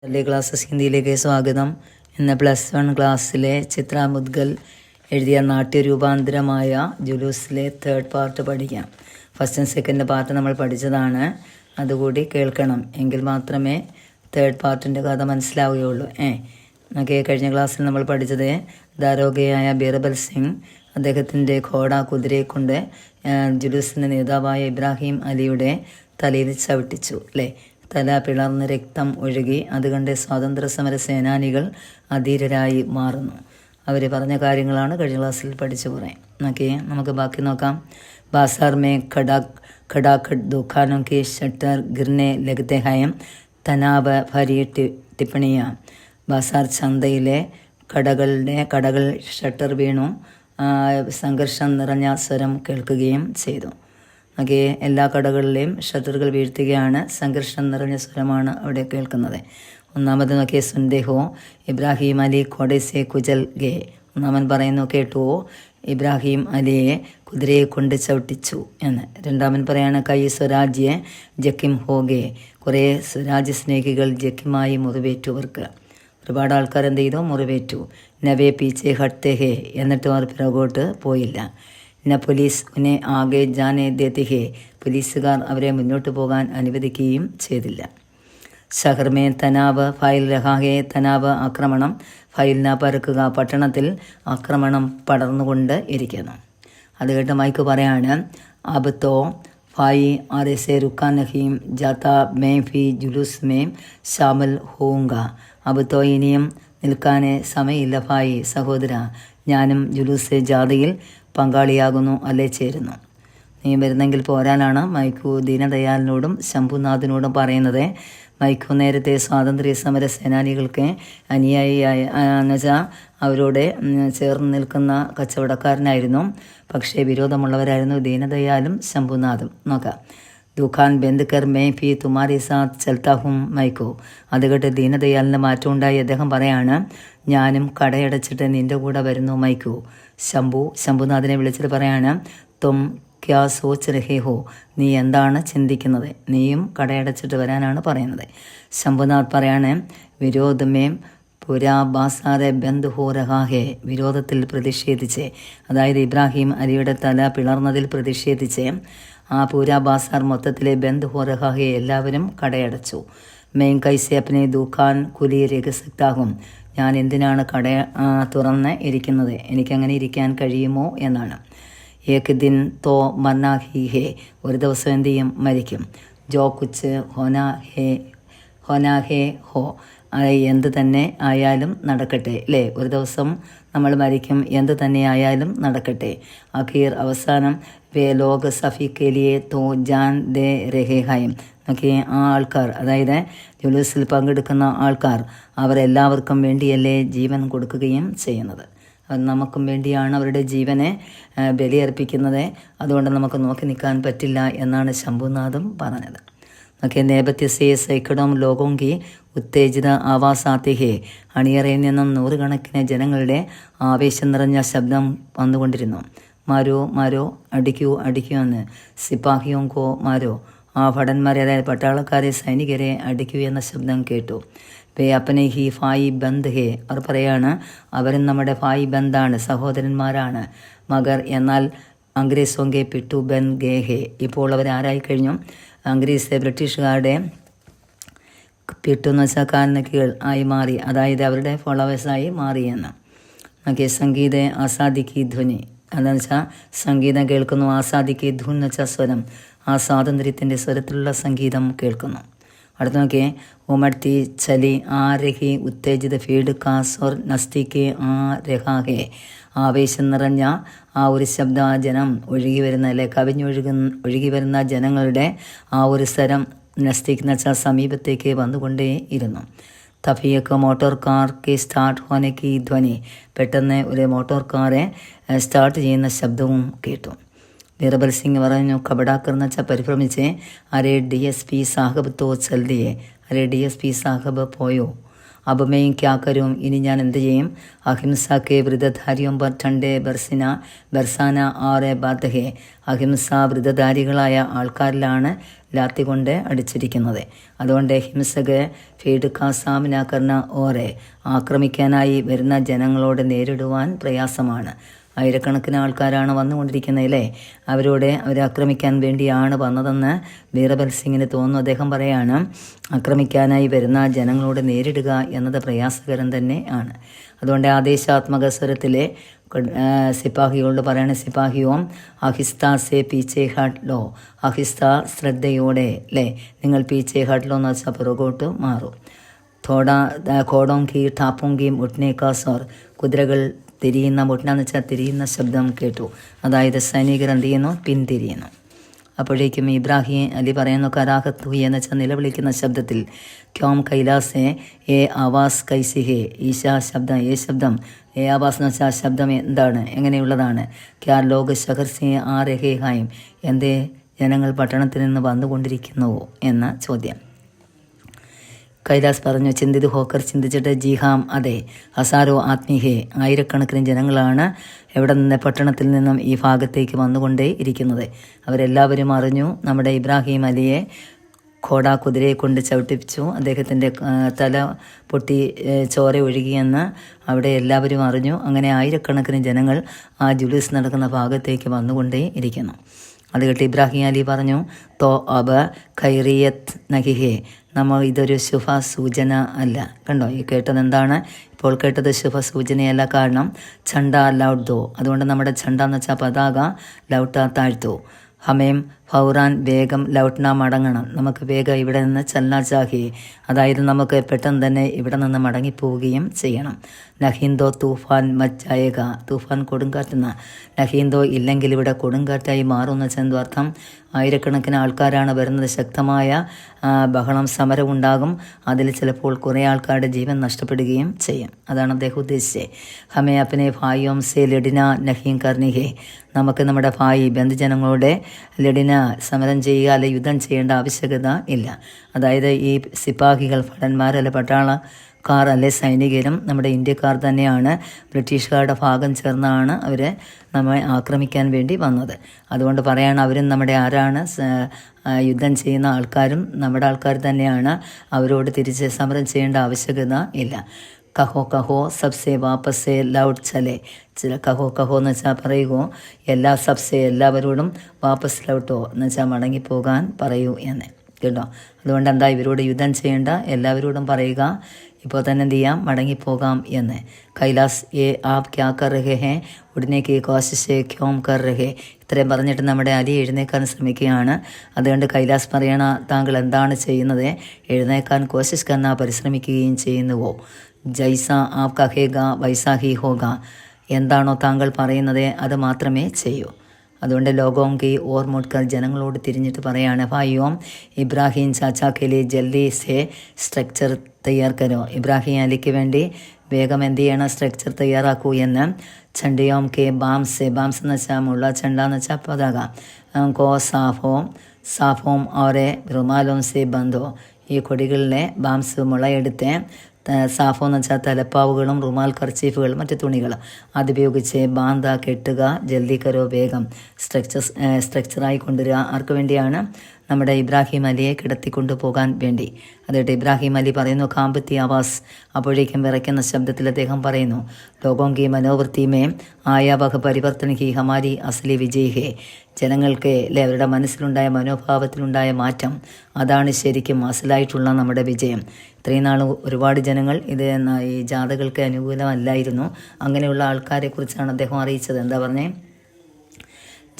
എൻ്റെ ക്ലാസ്സസ് ഹിന്ദിയിലേക്ക് സ്വാഗതം. ഇന്ന് +1 ക്ലാസ്സിലെ ചിത്ര മുദ്ഗൽ എഴുതിയ നാട്യരൂപാന്തരമായ ജുലൂസിലെ 3rd പാർട്ട് പഠിക്കാം. ഫസ്റ്റ് ആൻഡ് സെക്കൻഡ് പാർട്ട് നമ്മൾ പഠിച്ചതാണ്, അതുകൂടി കേൾക്കണം, എങ്കിൽ മാത്രമേ 3rd പാർട്ടിൻ്റെ കഥ മനസ്സിലാവുകയുള്ളൂ. കഴിഞ്ഞ ക്ലാസ്സിൽ നമ്മൾ പഠിച്ചത് ദാരോഗയായ ബീർബൽ സിംഗ് അദ്ദേഹത്തിൻ്റെ ഘോഡ കുതിരയെ കൊണ്ട് ജുലൂസിൻ്റെ നേതാവായ ഇബ്രാഹിം അലിയുടെ തലയിൽ ചവിട്ടിച്ചു അല്ലേ. തല പിളർന്ന് രക്തം ഒഴുകി. അതുകണ്ട് സ്വാതന്ത്ര്യ സമര സേനാനികൾ അധീരരായി മാറുന്നു. അവർ പറഞ്ഞ കാര്യങ്ങളാണ് കഴിഞ്ഞ ക്ലാസ്സിൽ പഠിച്ചു പറയാം. നമുക്ക് ബാക്കി നോക്കാം. ബാസാർ മേ खड़ाखड़ दुकानों के शटर गिरने लगते हैं, തനാവ് ഭരി ടിപ്പണിയ. ബാസാർ ചന്തയിലെ കടകൾ ഷട്ടർ വീണു. സംഘർഷം നിറഞ്ഞ സ്വരം കേൾക്കുകയും ചെയ്തു. എല്ലാ കടകളിലെയും ഷട്ടറുകൾ വീഴ്ത്തുകയാണ്. സംഘർഷം നിറഞ്ഞ സ്വരമാണ് അവിടെ കേൾക്കുന്നത്. ഒന്നാമത് സുൻദേഹോ ഇബ്രാഹിം അലി ഘോഡേസെ കുജൽ ഗേ. ഒന്നാമൻ പറയുന്നു, കേട്ടുവോ, ഇബ്രാഹിം അലിയെ കുതിരയെ കൊണ്ട് ചവിട്ടിച്ചു എന്ന്. രണ്ടാമൻ പറയാണ്, കൈ സ്വരാജ്യെ ജക്കിം ഹോഗേ. കുറേ സ്വരാജ്യ സ്നേഹികൾ ജക്കിമായി മുറിവേറ്റവർക്ക്. ഒരുപാട് ആൾക്കാർ എന്ത് ചെയ്തു? മുറിവേറ്റു. നവേ പീച്ചെ ഹട്ടെ ഹേ. എന്നിട്ടും അവർ പിറകോട്ട് പോയില്ല. ന പോലീസ് ഉന്നെ ആകെ ജാനെ ദേത്തി ഹേ. പോലീസുകാർ അവരെ മുന്നോട്ട് പോകാൻ അനുവദിക്കുകയും ചെയ്തില്ല. ഷഹർമേ തനാവ് ഫൈൽ രഹാഹെ. തനാവ് ആക്രമണം, ഫൈലിന പരക്കുക. പട്ടണത്തിൽ ആക്രമണം പടർന്നുകൊണ്ട് ഇരിക്കുന്നു. അത് കേട്ട് മൈക്ക് പറയാണ്, അബ് തോ ഫായി ആരെസെ റുക്കാൻ നഹീം ജാത്ത മേ ഫി ജുലൂസ് മേ ഷാമൽ ഹോങ്ക. അബ് തോ ഇനിയും നിൽക്കാനേ സമയമില്ല ഫായി, സഹോദര, ഞാനും ജുലൂസ് ജാഥയിൽ പങ്കാളിയാകുന്നു, അല്ലേ ചേരുന്നു. നീ വരുന്നെങ്കിൽ പോരാനാണ് മൈക്കു ദീനദയാലിനോടും ശംഭുനാഥിനോടും പറയുന്നത്. മൈക്കു നേരത്തെ സ്വാതന്ത്ര്യ സമര സേനാനികൾക്ക് അനുയായിയായ എന്നുവെച്ചാൽ അവരോട് ചേർന്ന് നിൽക്കുന്ന കച്ചവടക്കാരനായിരുന്നു. പക്ഷേ വിരോധമുള്ളവരായിരുന്നു ദീനദയാലും ശംഭുനാഥും. നോക്കാം. ദുഖാൻ ബന്ദ് മേ ഫി തുമാരി സാത്ത് ചൽത്താഹും മൈക്കു. അത് കേട്ട് ദീനദയാലിന് മാറ്റമുണ്ടായി. അദ്ദേഹം പറയാണ്, ഞാനും കടയടച്ചിട്ട് നിൻ്റെ കൂടെ വരുന്നു മൈക്കു. ശംഭുനാഥിനെ വിളിച്ചിട്ട് പറയാണ്, തും ക്യാ സോച്ച് രഹേ ഹോ. നീ എന്താണ് ചിന്തിക്കുന്നത്? നീയും കടയടച്ചിട്ട് വരാനാണ് പറയുന്നത്. ശംഭുനാഥ് പറയാണ്, വിരോധമേ പുരാ ബാസാറെ ബന്ദ് ഹോ രഹാഹേ. വിരോധത്തിൽ പ്രതിഷേധിച്ച്, അതായത് ഇബ്രാഹിം അലിയുടെ തല പിളർന്നതിൽ പ്രതിഷേധിച്ച് ആ പൂരാ ബാസാർ മൊത്തത്തിലെ ബന്ദ് ഹോ രഹാഹെ, എല്ലാവരും കടയടച്ചു. മെയിൻ കൈസെ അപ്നെ ദുഖാൻ കുലി രഹസക്താകും. ഞാൻ എന്തിനാണ് കട തുറന്ന് ഇരിക്കുന്നത്? എനിക്കങ്ങനെ ഇരിക്കാൻ കഴിയുമോ എന്നാണ്. ഏക് ദിൻ തോ മർനാ ഹി ഹേ. ഒരു ദിവസം എന്ത് ചെയ്യും? മരിക്കും. ജോ കുച്ച് ഹോനാ ഹേ ഹോ. എന്ത് തന്നെ ആയാലും നടക്കട്ടെ അല്ലേ. ഒരു ദിവസം നമ്മൾ മരിക്കും, എന്ത് തന്നെ ആയാലും നടക്കട്ടെ. അഖീർ അവസാനം വേ ലോക സഫിക്കേലിയെ തോ ജാൻ ദേ രഹേ ഹൈം. ആ ആൾക്കാർ, അതായത് ജുലൂസിൽ പങ്കെടുക്കുന്ന ആൾക്കാർ, അവരെല്ലാവർക്കും വേണ്ടിയല്ലേ ജീവൻ കൊടുക്കുകയും ചെയ്യുന്നത്. നമുക്കും വേണ്ടിയാണ് അവരുടെ ജീവനെ ബലിയർപ്പിക്കുന്നത്. അതുകൊണ്ട് നമുക്ക് നോക്കി നിൽക്കാൻ പറ്റില്ല എന്നാണ് ശംഭുനാഥും പറഞ്ഞത്. നേപഥ്യസേ സൈക്കടോം ലോകോങ്കി ഉത്തേജിത ആവാസാത്തിഹേ. അണിയറയിൽ നിന്നും നൂറുകണക്കിന് ജനങ്ങളുടെ ആവേശം നിറഞ്ഞ ശബ്ദം വന്നുകൊണ്ടിരുന്നു. മാരോ മാരോ, അടിക്കൂ അടിക്കൂ എന്ന്. സിപ്പാഹിയോം കോ മാരോ. ആ ഭടന്മാരെ, അതായത് പട്ടാളക്കാരെ, സൈനികരെ അടിക്കൂ എന്ന ശബ്ദം കേട്ടു. വേ അപ്പനെ ഹി ഫായി ബന്ദ് ഹേ. അവർ പറയാണ്, അവരും നമ്മുടെ ഫായി ബന്ധാണ്, സഹോദരന്മാരാണ്. മഗർ എന്നാൽ അംഗ്രേസോങ്കെ പിട്ടു ബൻ ഗേ ഹേ. ഇപ്പോൾ അവർ ആരായി കഴിഞ്ഞു? ബ്രിട്ടീഷുകാരുടെ പിട്ടുന്ന വെച്ചാൽ കാരണക്കികൾ ആയി മാറി, അതായത് അവരുടെ ഫോളോവേഴ്സായി മാറിയെന്ന്. സംഗീത ആസാദിക്ക് ധ്വനി, എന്താണെന്ന് വെച്ചാൽ സംഗീതം കേൾക്കുന്നു. ആസാദിക്ക് ധുൻ എന്ന് വെച്ചാൽ സ്വരം. ആ സ്വാതന്ത്ര്യത്തിൻ്റെ സ്വരത്തിലുള്ള സംഗീതം കേൾക്കുന്നു. അടുത്ത് ഉമർത്തി ചലി ആ രഹി ഉത്തേജിത ഫീഡ് കാസോർ നസ്തിക്ക് ആ രഹാഹേ. ആവേശം നിറഞ്ഞ ആ ഒരു ശബ്ദ ജനം ഒഴുകി വരുന്ന, അല്ലെ ഒഴുകി വരുന്ന ജനങ്ങളുടെ ആ ഒരു സ്വരം നസ്തിക്ക് എന്ന് വെച്ചാൽ സമീപത്തേക്ക് വന്നുകൊണ്ടേ ഇരുന്നു. തഫിയൊക്കെ മോട്ടോർ കാർക്ക് സ്റ്റാർട്ട് ഹോനക്ക് ധ്വനി. പെട്ടെന്ന് ഒരു മോട്ടോർ കാറെ സ്റ്റാർട്ട് ചെയ്യുന്ന ശബ്ദവും കേട്ടു. ബീർബൽ സിംഗ് പറഞ്ഞു, കബഡാക്കർ എന്ന് വെച്ചാൽ പരിഭ്രമിച്ച്, അരേ DSP സാഹബ് തോ ചൽദിയെ. അരേ DSP സാഹബ് പോയോ? അബമയും ക്യാക്കരും, ഇനി ഞാൻ എന്ത് ചെയ്യും? അഹിംസക്കെ വ്രതധാരിയും ബർട്ടണ്ടെ ബർസാന ആറെ ബാധഹെ. അഹിംസ വ്രതധാരികളായ ആൾക്കാരിലാണ് ലാത്തി കൊണ്ട് അടിച്ചിരിക്കുന്നത്. അതുകൊണ്ട് ഹിംസക് ഫീഡ് കാ സാമന കർണ ഓറെ, ആക്രമിക്കാനായി വരുന്ന ജനങ്ങളോട് നേരിടുവാൻ പ്രയാസമാണ്. ആയിരക്കണക്കിന് ആൾക്കാരാണ് വന്നുകൊണ്ടിരിക്കുന്നത് അല്ലേ, അവരെ ആക്രമിക്കാൻ വേണ്ടിയാണ് വന്നതെന്ന് ബീർബൽ സിംഗിന് തോന്നുന്നു. അദ്ദേഹം പറയാണ്, ആക്രമിക്കാനായി വരുന്ന ജനങ്ങളോട് നേരിടുക എന്നത് പ്രയാസകരം തന്നെ ആണ്. അതുകൊണ്ട് ആദേശാത്മക സ്വരത്തിലെ സിപ്പാഹികളോട് പറയണ, സിപ്പാഹിയോം അഹിസ്ത സെ പീച്ചെ ഹട്ട് ലോ, അഹിസ്ത ശ്രദ്ധയോടെ അല്ലേ നിങ്ങൾ പീച്ചെ ഹട്ട് ലോ എന്ന് വെച്ചാൽ പുറകോട്ട് മാറും. ഘോടോങ്കി ഠാപ്പുങ്കിയും ഉട്നേക്കാ സോർ, കുതിരകൾ തിരിയുന്ന, മുട്ടെന്ന് വെച്ചാൽ തിരിയുന്ന ശബ്ദം കേട്ടു. അതായത് സൈനികർ എന്ത് ചെയ്യുന്നു, പിന്തിരിയുന്നു. അപ്പോഴേക്കും ഇബ്രാഹിം അലി പറയുന്നു, കരാഹത്ത് ഹുയി എന്ന് വെച്ചാൽ നിലവിളിക്കുന്ന ശബ്ദത്തിൽ, ക്യോം കൈലാസെ ഏ ആവാസ് കൈസിഹെ, ഈശാ ശബ്ദം, ഏ ശബ്ദം, ഏ ആവാസ് എന്ന് വെച്ചാൽ ശബ്ദം എന്താണ്, എങ്ങനെയുള്ളതാണ്. ക്യാ ലോക ശഹർസെ ആ രഹേ ഹായും, എന്തേ ജനങ്ങൾ പട്ടണത്തിൽ നിന്ന് വന്നുകൊണ്ടിരിക്കുന്നുവോ എന്ന ചോദ്യം. കൈലാസ് പറഞ്ഞു, ചിന്തിത് ഹോക്കർ, ചിന്തിച്ചിട്ട്, ജിഹാം അതെ, ഹസാരോ ആത്മീഹേ, ആയിരക്കണക്കിന് ജനങ്ങളാണ് എവിടെ നിന്ന്, പട്ടണത്തിൽ നിന്നും ഈ ഭാഗത്തേക്ക് വന്നുകൊണ്ടേ ഇരിക്കുന്നത്. അവരെല്ലാവരും അറിഞ്ഞു നമ്മുടെ ഇബ്രാഹിം അലിയെ ഘോഡ കുതിരയെ കൊണ്ട് ചവിട്ടിപ്പിച്ചു, അദ്ദേഹത്തിൻ്റെ തല പൊട്ടി ചോര ഒഴുകിയെന്ന് അവിടെ എല്ലാവരും അറിഞ്ഞു. അങ്ങനെ ആയിരക്കണക്കിന് ജനങ്ങൾ ആ ജുലൂസ് നടക്കുന്ന ഭാഗത്തേക്ക് വന്നുകൊണ്ടേ ഇരിക്കുന്നു. അത് കേട്ട് ഇബ്രാഹിം അലി പറഞ്ഞു, തോ അബ ഖൈറിയത്ത് നഹിഹേ, നമ്മൾ ഇതൊരു ശുഭ സൂചന അല്ല. കണ്ടോ, ഈ കേട്ടത് എന്താണ്, ഇപ്പോൾ കേട്ടത് ശുഭ സൂചനയല്ല. കാരണം ഛണ്ട ലൗട്ട് ദോ, അതുകൊണ്ട് നമ്മുടെ ഛണ്ട എന്ന് വെച്ചാൽ പതാക ലൗട്ട താഴ്ത്തു. ഹമേം ഫൗറാൻ, വേഗം ലൗട്ട്ന മടങ്ങണം, നമുക്ക് വേഗം ഇവിടെ നിന്ന് ചലന ചാഹി, അതായത് നമുക്ക് പെട്ടെന്ന് തന്നെ ഇവിടെ നിന്ന് മടങ്ങിപ്പോവുകയും ചെയ്യണം. നഹീന്തോ തൂഫാൻ മച്ചായക, തൂഫാൻ കൊടുങ്കാറ്റുന്ന, നഹീന്തോ ഇല്ലെങ്കിൽ ഇവിടെ കൊടുങ്കാറ്റായി മാറുന്ന ചെന്തർത്ഥം. ആയിരക്കണക്കിന് ആൾക്കാരാണ് വരുന്നത്, ശക്തമായ ബഹളം, സമരമുണ്ടാകും. അതിൽ ചിലപ്പോൾ കുറേ ആൾക്കാരുടെ ജീവൻ നഷ്ടപ്പെടുകയും ചെയ്യും. അതാണ് അദ്ദേഹം ഉദ്ദേശിച്ചത്. ഹമേ അപ്പനെ ഭായിയോം സെ ലഡിന നഹീം കർണിഹേ, നമുക്ക് നമ്മുടെ ഭായി ബന്ധുജനങ്ങളുടെ ലഡിന സമരം ചെയ്യുക, അല്ലെ യുദ്ധം ചെയ്യേണ്ട ആവശ്യകത ഇല്ല. അതായത് ഈ സിപ്പാഹികൾ, ഭടന്മാരല്ല പട്ടാളക്കാർ അല്ലെ സൈനികരും നമ്മുടെ ഇന്ത്യക്കാർ തന്നെയാണ്. ബ്രിട്ടീഷുകാരുടെ ഭാഗം ചേർന്നാണ് അവരെ നമ്മെ ആക്രമിക്കാൻ വേണ്ടി വന്നത്. അതുകൊണ്ട് പറയാണ്, അവരും നമ്മുടെ ആരാണ്, യുദ്ധം ചെയ്യുന്ന ആൾക്കാരും നമ്മുടെ ആൾക്കാർ തന്നെയാണ്. അവരോട് തിരിച്ച് സമരം ചെയ്യേണ്ട ആവശ്യകത ഇല്ല. കഹോ കഹോ സബ്സെ വാപ്പസെ ലൗട്ട് ചലെ, കഹോ കഹോ എന്ന് വെച്ചാൽ പറയുകയോ, എല്ലാ സബ്സെ എല്ലാവരോടും വാപ്പസ് ലൗട്ടോ എന്ന് വെച്ചാൽ മടങ്ങിപ്പോകാൻ പറയൂ എന്ന് കേട്ടോ. അതുകൊണ്ട് എന്താ, ഇവരോട് യുദ്ധം ചെയ്യേണ്ട, എല്ലാവരോടും പറയുക, ഇപ്പോൾ തന്നെ എന്ത് ചെയ്യാം, മടങ്ങിപ്പോകാം എന്ന്. കൈലാസ് ഏ ആപ് ക്യാ കർ രഹേ ഹേ, ഉടനേക്ക് കോശിഷെ ക്യോം കർ രഹേ, ഇത്രയും പറഞ്ഞിട്ട് നമ്മുടെ അലി എഴുന്നേക്കാൻ ശ്രമിക്കുകയാണ്. അതുകൊണ്ട് കൈലാസ് പറയണ, താങ്കൾ എന്താണ് ചെയ്യുന്നത്, എഴുന്നേക്കാൻ കോശിഷ് കർണ പരിശ്രമിക്കുകയും ചെയ്യുന്നുവോ. ജൈസ ആപ് കഹേഗ വൈസാ ഹി ഹോഗ, എന്താണോ താങ്കൾ പറയുന്നത് അത് മാത്രമേ ചെയ്യൂ. അതുകൊണ്ട് ലോകോം കി ഓർ മുട്ട്കർ, ജനങ്ങളോട് തിരിഞ്ഞിട്ട് പറയാണ്, ഭായിയോം ഇബ്രാഹിം ചാച്ചാക്കിലെ ജൽദി സെ സ്ട്രക്ചർ തയ്യാർ കരോ, ഇബ്രാഹിം അലിക്ക് വേണ്ടി വേഗം എന്ത് ചെയ്യണം, സ്ട്രക്ചർ തയ്യാറാക്കൂ എന്ന്. ചണ്ടിയോം കെ ബാംസ്, ബാംസ് എന്ന് വെച്ചാൽ മുള്ള, ചണ്ട എന്ന് വെച്ചാൽ പതാക. കോ സാഫോം ഓരെ റുമാലോം സെ ബന്ധോ, ഈ കൊടികളിലെ ബാംസ് മുളയെടുത്ത്, സാഫോ എന്ന് വെച്ചാൽ തലപ്പാവുകളും റുമാൽ കർച്ചീഫുകൾ മറ്റു തുണികൾ അതുപയോഗിച്ച് ബാന്ത കെട്ടുക, ജൽദി കരോ വേഗം സ്ട്രക്ചറായി കൊണ്ടുവരിക. ആർക്ക് വേണ്ടിയാണ്, നമ്മുടെ ഇബ്രാഹിം അലിയെ കിടത്തിക്കൊണ്ടു പോകാൻ വേണ്ടി. അതായിട്ട് ഇബ്രാഹിം അലി പറയുന്നു, കാമ്പത്തി ആവാസ്, അപ്പോഴേക്കും വിറയ്ക്കുന്ന ശബ്ദത്തിൽ അദ്ദേഹം പറയുന്നു, ലോകോം കി മനോവൃത്തി മേ ആയാ വക പരിവർത്തന ഹി ഹമാരി അസലി വിജയ് ഹേ, ജനങ്ങൾക്ക് അല്ലെ അവരുടെ മനസ്സിലുണ്ടായ മനോഭാവത്തിലുണ്ടായ മാറ്റം, അതാണ് ശരിക്കും അസലായിട്ടുള്ള നമ്മുടെ വിജയം. ഇത്രയും നാൾ ഒരുപാട് ജനങ്ങൾ ഇത് ഈ ജാഥകൾക്ക് അനുകൂലമല്ലായിരുന്നു. അങ്ങനെയുള്ള ആൾക്കാരെ കുറിച്ചാണ് അദ്ദേഹം അറിയിച്ചത്. എന്താ പറഞ്ഞേ,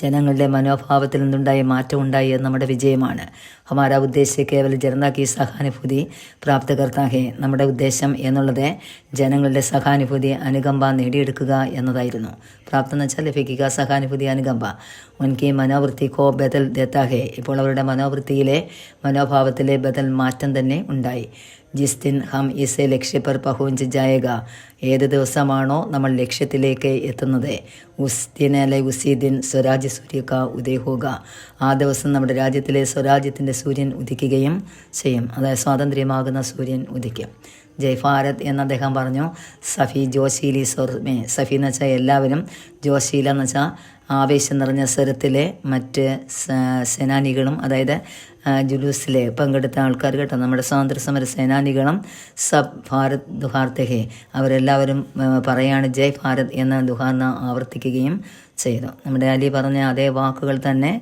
ജനങ്ങളുടെ മനോഭാവത്തിൽ നിന്നുണ്ടായ മാറ്റം ഉണ്ടായി എന്ന് നമ്മുടെ വിജയമാണ്. ഹമാര ഉദ്ദേശം കേവല ജനതാ കി സഹാനുഭൂതി പ്രാപ്ത കർത്താ ഹേ, നമ്മുടെ ഉദ്ദേശം എന്നുള്ളത് ജനങ്ങളുടെ സഹാനുഭൂതി, അനുകമ്പ നേടിയെടുക്കുക എന്നതായിരുന്നു. പ്രാപ്തം എന്ന് വെച്ചാൽ ലഭിക്കുക, സഹാനുഭൂതി, അനുകമ്പ. ഉൻകി മനോവൃത്തി കോ ബദൽ ദേത്താ ഹേ, ഇപ്പോൾ അവരുടെ മനോഭാവത്തിലെ ബദൽ മാറ്റം തന്നെ ഉണ്ടായി. ജിസ് ദിൻ ഹം ഇസെ ലക്ഷ്യ പർ പഹുഞ്ച് ജായേഗ, ഏത് ദിവസമാണോ നമ്മൾ ലക്ഷ്യത്തിലേക്ക് എത്തുന്നത്, ഉസ് ദിൻ അല്ലെ ഉസി ദിൻ സ്വരാജ്യ സൂര്യ കാ ഉദയ് ഹോഗ, ആ ദിവസം നമ്മുടെ രാജ്യത്തിലെ സ്വരാജ്യത്തിൻ്റെ സൂര്യൻ ഉദിക്കുകയും ചെയ്യും. അതായത് സ്വാതന്ത്ര്യമാകുന്ന സൂര്യൻ ഉദിക്കും. ജയ് ഭാരത് എന്ന് അദ്ദേഹം പറഞ്ഞു. സഫി ജോശീലി സ്വർമേ, സഫി എന്ന് വെച്ചാൽ എല്ലാവരും, ജോശീല എന്ന് വെച്ചാൽ ആവേശം നിറഞ്ഞ സ്വരത്തിലെ മറ്റ് സേനാനികളും, അതായത് ജുലൂസിലെ പങ്കെടുത്ത ആൾക്കാർ കേട്ടോ, നമ്മുടെ സ്വാതന്ത്ര്യ സമര സേനാനികളും സബ് ഭാരത് ദുഹാർത്തെ ഹേ, അവരെല്ലാവരും പറയാണ് ജയ് ഭാരത് എന്ന ദുഹാർന ആവർത്തിക്കുകയും ചെയ്തു. നമ്മുടെ അലി പറഞ്ഞ അതേ വാക്കുകൾ തന്നെ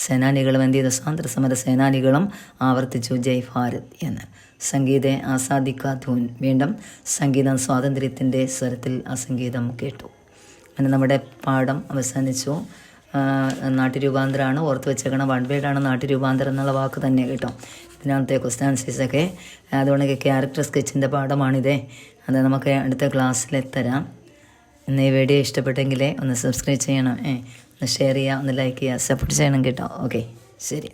സേനാനികളും എന്ത് ചെയ്തു, സ്വാതന്ത്ര്യ സമര സേനാനികളും ആവർത്തിച്ചു, ജയ് ഭാരത് എന്ന്. സംഗീത ആസാദി കാ ധൂൻ, വീണ്ടും സംഗീതം സ്വാതന്ത്ര്യത്തിൻ്റെ സ്വരത്തിൽ ആ സംഗീതം കേട്ടു. അങ്ങനെ നമ്മുടെ പാഠം അവസാനിച്ചു. നാട്യരൂപാന്തരമാണ്, ഓർത്ത് വെച്ചേക്കണം. വൺ വേർഡാണ് നാട്യരൂപാന്തരം എന്നുള്ള വാക്ക് തന്നെ കേട്ടോ. ഇതിനകത്തെ ക്വസ്റ്റ്യൻസൊക്കെ അതുകൊണ്ട് ക്യാരക്ടർ സ്കെച്ചിൻ്റെ പാഠമാണിതേ. അത് നമുക്ക് അടുത്ത ക്ലാസ്സിൽ തരാം. ഇന്ന് ഈ വീഡിയോ ഇഷ്ടപ്പെട്ടെങ്കിൽ ഒന്ന് സബ്സ്ക്രൈബ് ചെയ്യണം, ഒന്ന് ഷെയർ ചെയ്യുക, ഒന്ന് ലൈക്ക് ചെയ്യുക, സപ്പോർട്ട് ചെയ്യണം കേട്ടോ. ഓക്കെ, ശരി.